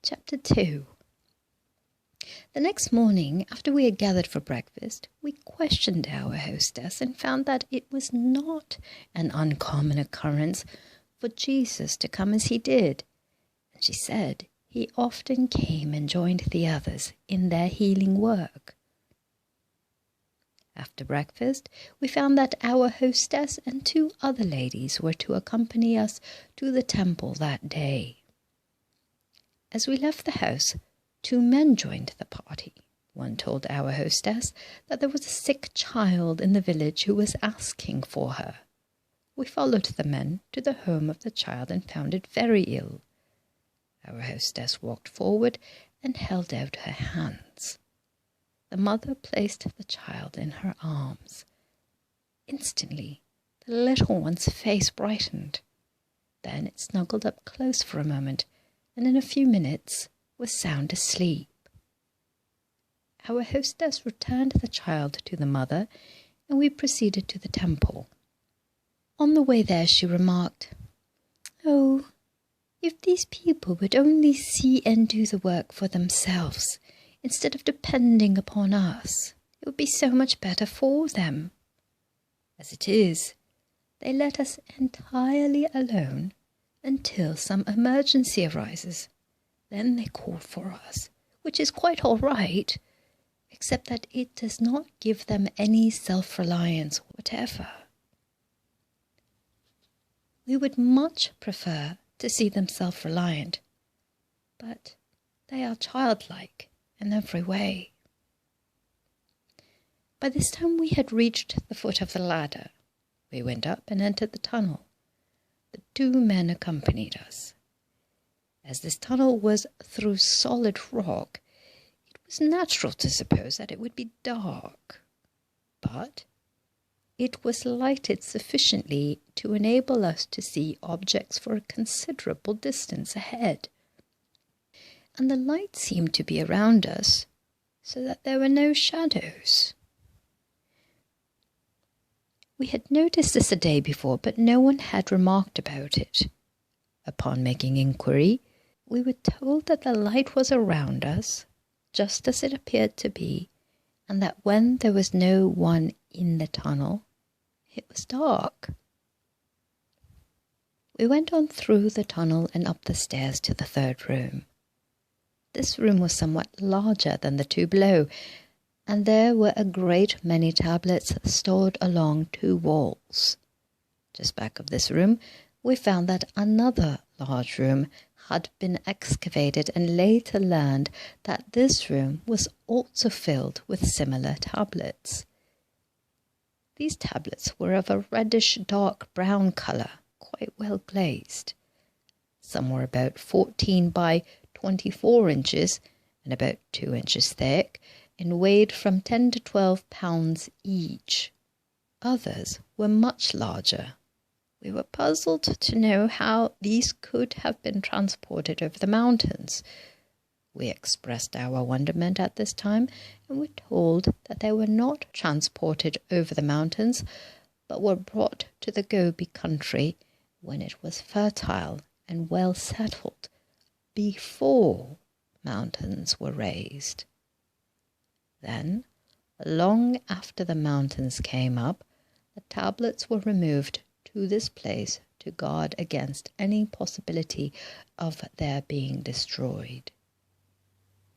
Chapter 2. The next morning, after we had gathered for breakfast, we questioned our hostess and found that it was not an uncommon occurrence for Jesus to come as he did. And she said he often came and joined the others in their healing work. After breakfast, we found that our hostess and 2 other ladies were to accompany us to the temple that day. As we left the house, 2 men joined the party. One told our hostess that there was a sick child in the village who was asking for her. We followed the men to the home of the child and found it very ill. Our hostess walked forward and held out her hands. The mother placed the child in her arms. Instantly, the little one's face brightened. Then it snuggled up close for a moment, and in a few minutes was sound asleep. Our hostess returned the child to the mother, and we proceeded to the temple. On the way there she remarked, "Oh, if these people would only see and do the work for themselves, instead of depending upon us, it would be so much better for them. As it is, they let us entirely alone until some emergency arises. Then they call for us, which is quite all right, except that it does not give them any self-reliance whatever. We would much prefer to see them self-reliant, but they are childlike in every way." By this time we had reached the foot of the ladder. We went up and entered the tunnel. The 2 men accompanied us. As this tunnel was through solid rock, it was natural to suppose that it would be dark. But it was lighted sufficiently to enable us to see objects for a considerable distance ahead. And the light seemed to be around us, so that there were no shadows. We had noticed this a day before, but no one had remarked about it. Upon making inquiry, we were told that the light was around us, just as it appeared to be, and that when there was no one in the tunnel, it was dark. We went on through the tunnel and up the stairs to the 3rd room. This room was somewhat larger than the 2 below, and there were a great many tablets stored along 2 walls. Just back of this room, we found that another large room had been excavated, and later learned that this room was also filled with similar tablets. These tablets were of a reddish dark brown colour, quite well glazed. Some were about 14 by 24 inches and about 2 inches thick, and weighed from 10 to 12 pounds each. Others were much larger. We were puzzled to know how these could have been transported over the mountains. We expressed our wonderment at this time, and were told that they were not transported over the mountains, but were brought to the Gobi country when it was fertile and well settled, before mountains were raised. Then, long after the mountains came up, the tablets were removed to this place to guard against any possibility of their being destroyed.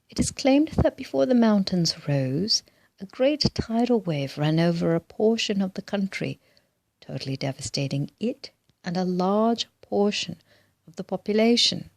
It is claimed that before the mountains rose, a great tidal wave ran over a portion of the country, totally devastating it and a large portion of the population.